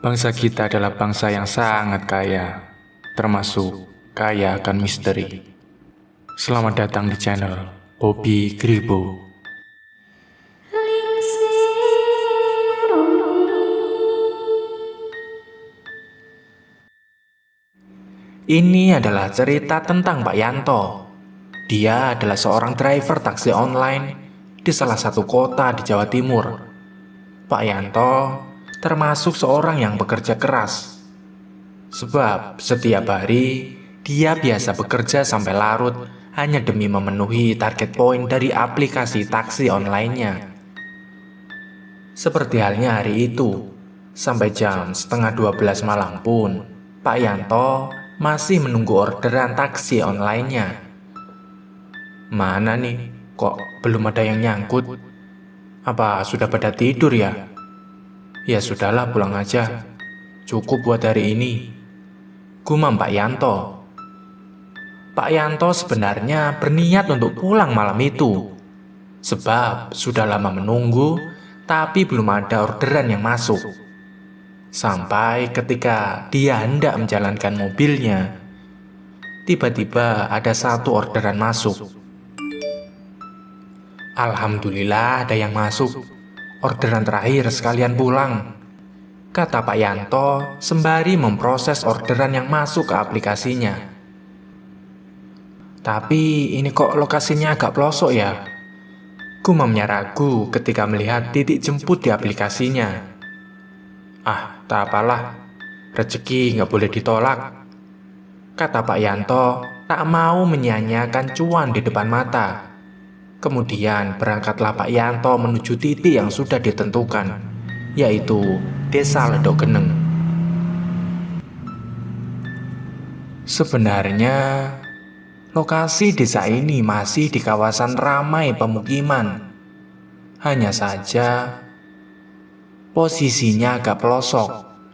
Bangsa kita adalah bangsa yang sangat kaya, termasuk kaya akan misteri. Selamat datang di channel Bobby Gribo. Ini adalah cerita tentang Pak Yanto. Dia adalah seorang driver taksi online di salah satu kota di Jawa Timur. Pak Yanto termasuk seorang yang bekerja keras. Sebab setiap hari dia biasa bekerja sampai larut hanya demi memenuhi target poin dari aplikasi taksi online-nya. Seperti halnya hari itu, sampai jam setengah 12 malam pun, Pak Yanto masih menunggu orderan taksi online-nya. Mana nih, kok belum ada yang nyangkut? Apa sudah pada tidur ya? Ya sudahlah, pulang aja. Cukup buat hari ini, gumam Pak Yanto. Pak Yanto sebenarnya berniat untuk pulang malam itu, sebab sudah lama menunggu, tapi belum ada orderan yang masuk. Sampai ketika dia hendak menjalankan mobilnya, tiba-tiba ada satu orderan masuk. Alhamdulillah ada yang masuk. Orderan terakhir sekalian pulang, kata Pak Yanto sembari memproses orderan yang masuk ke aplikasinya. Tapi ini kok lokasinya agak pelosok ya? Gumamnya ragu ketika melihat titik jemput di aplikasinya. Ah, tak apalah, rezeki nggak boleh ditolak, kata Pak Yanto tak mau menyia-nyiakan cuan di depan mata. Kemudian berangkatlah Pak Yanto menuju titik yang sudah ditentukan, yaitu Desa Ledok Geneng. Sebenarnya, lokasi desa ini masih di kawasan ramai pemukiman. Hanya saja, posisinya agak pelosok,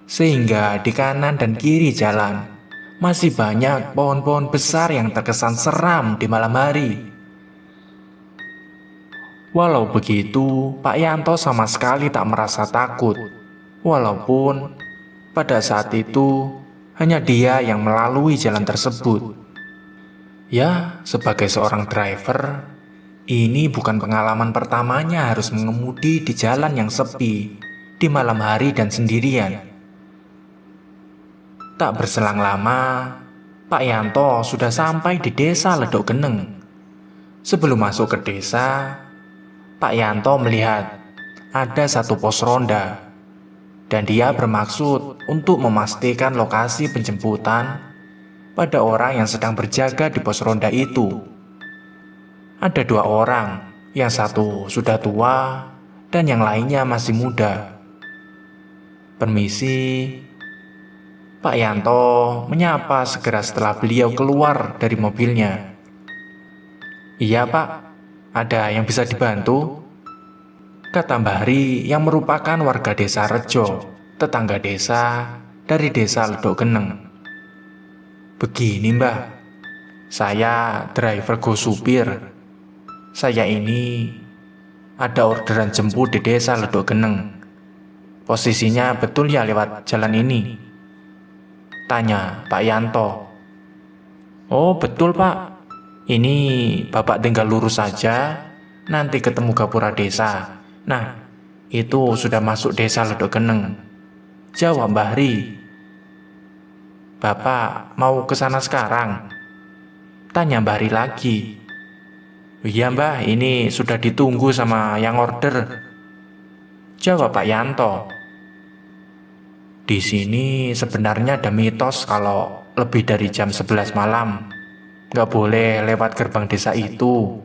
sehingga di kanan dan kiri jalan masih banyak pohon-pohon besar yang terkesan seram di malam hari. Walau begitu, Pak Yanto sama sekali tak merasa takut. Walaupun pada saat itu hanya dia yang melalui jalan tersebut. Ya, sebagai seorang driver, ini bukan pengalaman pertamanya harus mengemudi di jalan yang sepi di malam hari dan sendirian. Tak berselang lama, Pak Yanto sudah sampai di Desa Ledok Geneng. Sebelum masuk ke desa, Pak Yanto melihat ada satu pos ronda, dan dia bermaksud untuk memastikan lokasi penjemputan pada orang yang sedang berjaga di pos ronda itu. Ada dua orang, yang satu sudah tua dan yang lainnya masih muda. Permisi, Pak Yanto menyapa segera setelah beliau keluar dari mobilnya. Iya Pak, ada yang bisa dibantu? Kata Mbah Ri yang merupakan warga desa Rejo, tetangga desa dari Desa Ledok Geneng. Begini Mbah, saya driver go supir. Saya ini ada orderan jemput di Desa Ledok Geneng. Posisinya betul ya lewat jalan ini? Tanya Pak Yanto. Oh betul Pak, ini Bapak tinggal lurus saja, nanti ketemu gapura desa. Nah, itu sudah masuk Desa Ledok Geneng, jawab Mbah Ri. Bapak mau ke sana sekarang? Tanya Mbah Ri lagi. Iya Mbah, ini sudah ditunggu sama yang order, jawab Pak Yanto. Di sini sebenarnya ada mitos kalau lebih dari jam 11 malam nggak boleh lewat gerbang desa itu.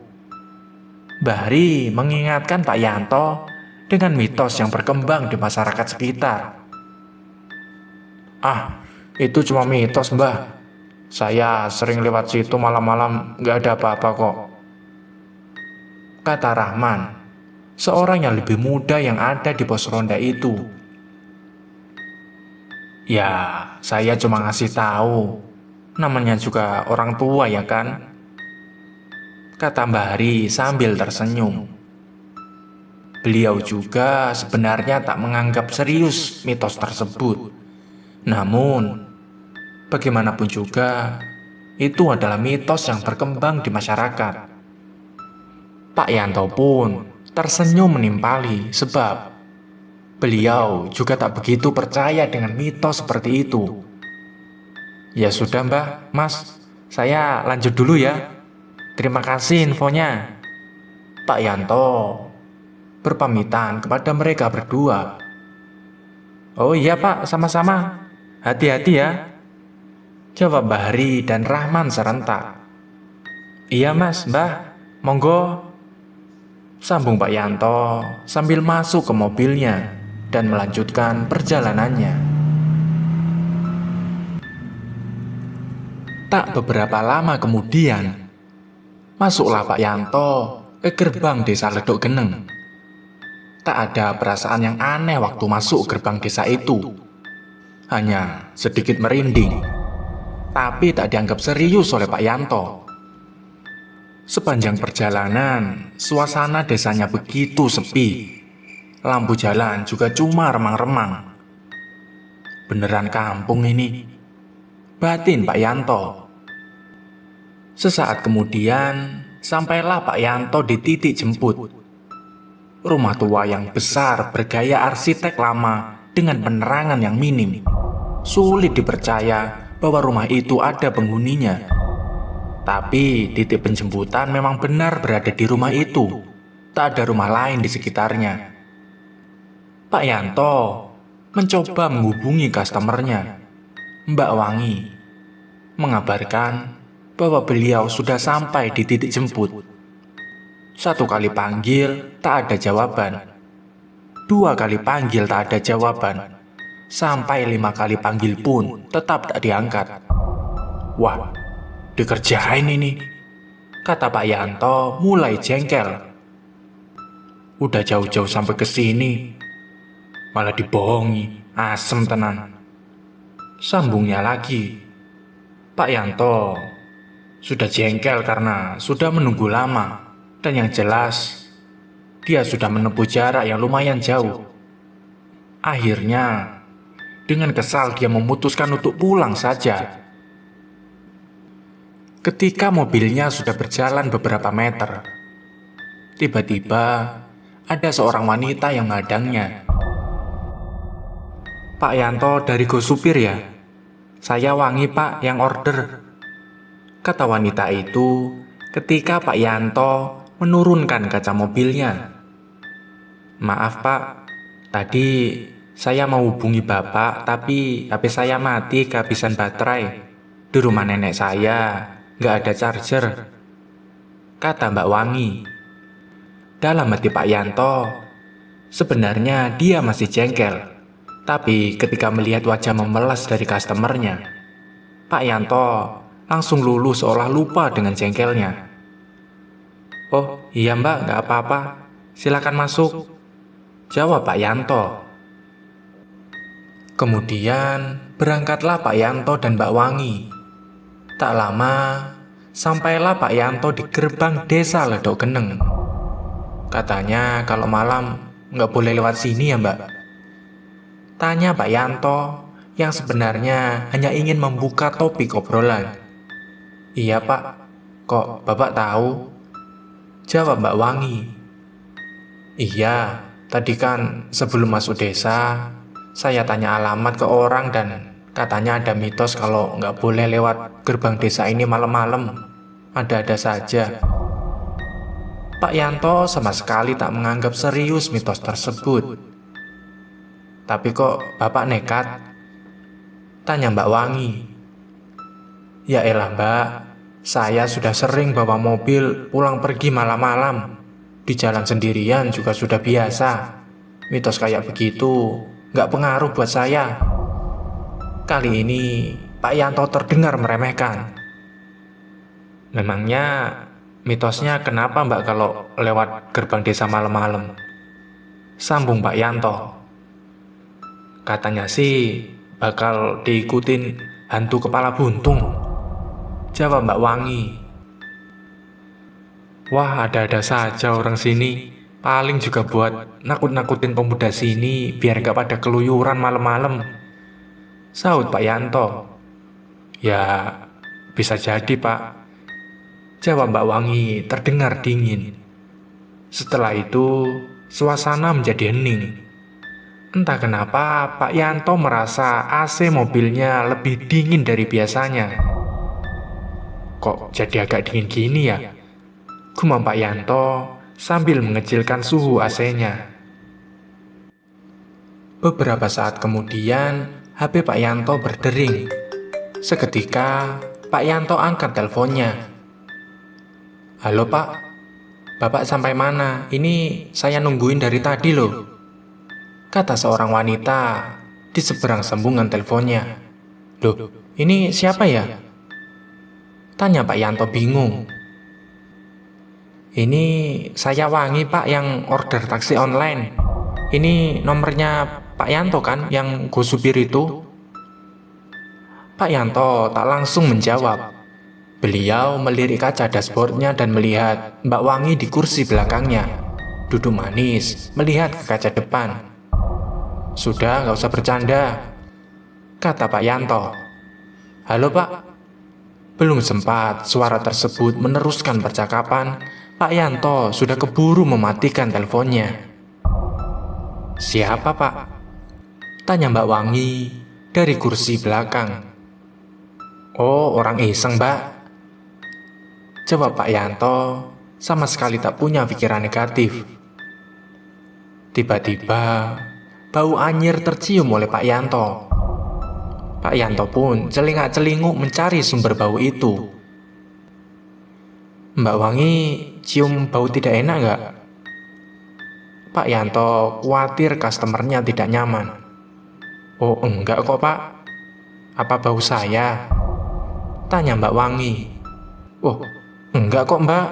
Mbah Ri mengingatkan Pak Yanto dengan mitos yang berkembang di masyarakat sekitar. Ah, itu cuma mitos Mbah. Saya sering lewat situ malam-malam nggak ada apa-apa kok, kata Rahman, seorang yang lebih muda yang ada di pos ronda itu. Ya, saya cuma ngasih tahu. Namanya juga orang tua ya kan? Kata Mbah Ri sambil tersenyum. beliau juga sebenarnya tak menganggap serius mitos tersebut. Namun, bagaimanapun juga, itu adalah mitos yang berkembang di masyarakat. Pak Yanto pun tersenyum menimpali sebab beliau juga tak begitu percaya dengan mitos seperti itu. Ya sudah Mbah, Mas, saya lanjut dulu ya. Terima kasih infonya. Pak Yanto berpamitan kepada mereka berdua. Oh iya Pak, sama-sama. Hati-hati ya, jawab Bahri dan Rahman serentak. Iya Mas, Mbah, monggo, sambung Pak Yanto sambil masuk ke mobilnya dan melanjutkan perjalanannya. Tak beberapa lama kemudian, masuklah Pak Yanto ke gerbang desa Ledok Geneng. Tak ada perasaan yang aneh waktu masuk gerbang desa itu. Hanya sedikit merinding, tapi tak dianggap serius oleh Pak Yanto. Sepanjang perjalanan, suasana desanya begitu sepi. Lampu jalan juga cuma remang-remang. Beneran kampung ini, batin Pak Yanto. Sesaat kemudian, sampailah Pak Yanto di titik jemput. Rumah tua yang besar bergaya arsitek lama dengan penerangan yang minim. Sulit dipercaya bahwa rumah itu ada penghuninya. Tapi titik penjemputan memang benar berada di rumah itu. Tak ada rumah lain di sekitarnya. Pak Yanto mencoba menghubungi customernya, Mbak Wangi, mengabarkan bahwa beliau sudah sampai di titik jemput. 1 kali panggil, tak ada jawaban. 2 kali panggil, tak ada jawaban. Sampai 5 kali panggil pun tetap tak diangkat. Wah, dikerjain ini, kata Pak Yanto mulai jengkel. Udah jauh-jauh sampai ke sini, malah dibohongi, asem tenan. Sambungnya lagi. Pak Yanto sudah jengkel karena sudah menunggu lama. Dan yang jelas, dia sudah menempuh jarak yang lumayan jauh. Akhirnya, dengan kesal dia memutuskan untuk pulang saja. Ketika mobilnya sudah berjalan beberapa meter, tiba-tiba ada seorang wanita yang menghadangnya. Pak Yanto dari Go Supir ya? Saya Wangi Pak yang order, kata wanita itu ketika Pak Yanto menurunkan kaca mobilnya. Maaf Pak, tadi saya mau hubungi Bapak tapi HP saya mati kehabisan baterai. Di rumah nenek saya nggak ada charger, kata Mbak Wangi. Dalam hati Pak Yanto, sebenarnya dia masih jengkel. Tapi ketika melihat wajah memelas dari customernya, Pak Yanto langsung luluh seolah lupa dengan jengkelnya. Oh iya Mbak, nggak apa-apa, silakan masuk, jawab Pak Yanto. Kemudian berangkatlah Pak Yanto dan Mbak Wangi. Tak lama, sampailah Pak Yanto di gerbang desa Ledok Geneng. Katanya kalau malam nggak boleh lewat sini ya Mbak, tanya Pak Yanto yang sebenarnya hanya ingin membuka topik obrolan. Iya Pak, kok Bapak tahu? Jawab Mbak Wangi. Iya, tadi kan sebelum masuk desa, saya tanya alamat ke orang dan katanya ada mitos kalau nggak boleh lewat gerbang desa ini malam-malam. Ada-ada saja. Pak Yanto sama sekali tak menganggap serius mitos tersebut. Tapi kok Bapak nekat? Tanya Mbak Wangi. Ya elah Mbak, saya sudah sering bawa mobil pulang pergi malam-malam. Di jalan sendirian juga sudah biasa. Mitos kayak begitu nggak pengaruh buat saya. Kali ini Pak Yanto terdengar meremehkan. Memangnya mitosnya kenapa Mbak kalau lewat gerbang desa malam-malam? Sambung Pak Yanto. Katanya sih bakal diikutin hantu kepala buntung, jawab Mbak Wangi. Wah, ada-ada saja orang sini. Paling juga buat nakut-nakutin pemuda sini biar gak pada keluyuran malam-malam. Sahut Pak Yanto. Ya, bisa jadi Pak. Jawab Mbak Wangi terdengar dingin. Setelah itu, suasana menjadi hening. Entah kenapa Pak Yanto merasa AC mobilnya lebih dingin dari biasanya. Kok jadi agak dingin gini ya? Gumam Pak Yanto sambil mengecilkan suhu AC-nya. Beberapa saat kemudian, HP Pak Yanto berdering. Seketika, Pak Yanto angkat teleponnya. Halo Pak, Bapak sampai mana? Ini saya nungguin dari tadi loh, kata seorang wanita di seberang sambungan teleponnya. Loh, ini siapa ya? Tanya Pak Yanto bingung. Ini saya Wangi Pak yang order taksi online. Ini nomornya Pak Yanto kan yang go supir itu? Pak Yanto tak langsung menjawab. Beliau melirik kaca dashboardnya dan melihat Mbak Wangi di kursi belakangnya, duduk manis melihat ke kaca depan. Sudah gak usah bercanda, kata Pak Yanto. Halo Pak. Belum sempat suara tersebut meneruskan percakapan, Pak Yanto sudah keburu mematikan teleponnya. Siapa Pak? Tanya Mbak Wangi dari kursi belakang. Oh, orang iseng Mbak, jawab Pak Yanto sama sekali tak punya pikiran negatif. Tiba-tiba, bau anyir tercium oleh Pak Yanto. Pak Yanto pun celingak-celinguk mencari sumber bau itu. Mbak Wangi cium bau tidak enak nggak? Pak Yanto khawatir customernya tidak nyaman. Oh enggak kok Pak. Apa bau saya? Tanya Mbak Wangi. Oh enggak kok Mbak,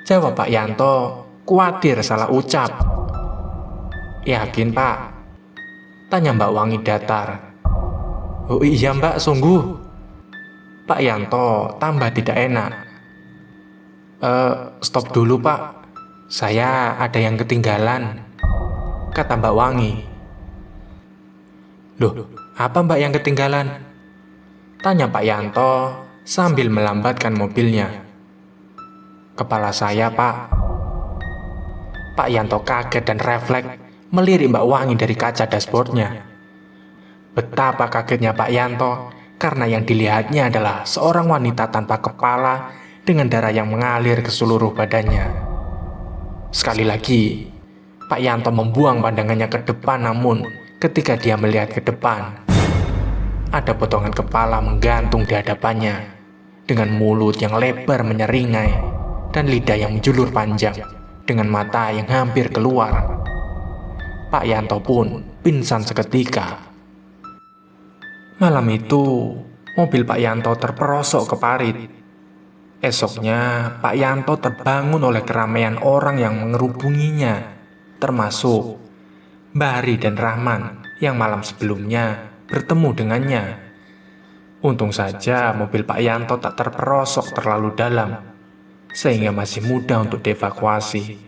jawab Pak Yanto khawatir salah ucap. Yakin Pak? Tanya Mbak Wangi datar. Oh iya Mbak, sungguh. Pak Yanto tambah tidak enak. Stop dulu Pak, saya ada yang ketinggalan, kata Mbak Wangi. Loh, apa Mbak yang ketinggalan? Tanya Pak Yanto sambil melambatkan mobilnya. Kepala saya Pak. Pak Yanto kaget dan refleks melirik Mbak Wangi dari kaca dashboardnya. Betapa kagetnya Pak Yanto karena yang dilihatnya adalah seorang wanita tanpa kepala dengan darah yang mengalir ke seluruh badannya. Sekali lagi, Pak Yanto membuang pandangannya ke depan, namun ketika dia melihat ke depan, ada potongan kepala menggantung di hadapannya dengan mulut yang lebar menyeringai dan lidah yang menjulur panjang dengan mata yang hampir keluar. Pak Yanto pun pingsan seketika. Malam itu, mobil Pak Yanto terperosok ke parit. Esoknya, Pak Yanto terbangun oleh keramaian orang yang mengerubunginya, termasuk Mbari dan Rahman yang malam sebelumnya bertemu dengannya. Untung saja mobil Pak Yanto tak terperosok terlalu dalam, sehingga masih mudah untuk dievakuasi.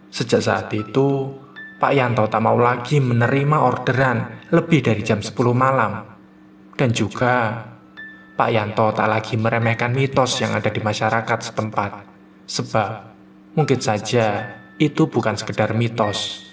Sejak saat itu, Pak Yanto tak mau lagi menerima orderan lebih dari jam 10 malam. Dan juga, Pak Yanto tak lagi meremehkan mitos yang ada di masyarakat setempat. Sebab, mungkin saja itu bukan sekedar mitos,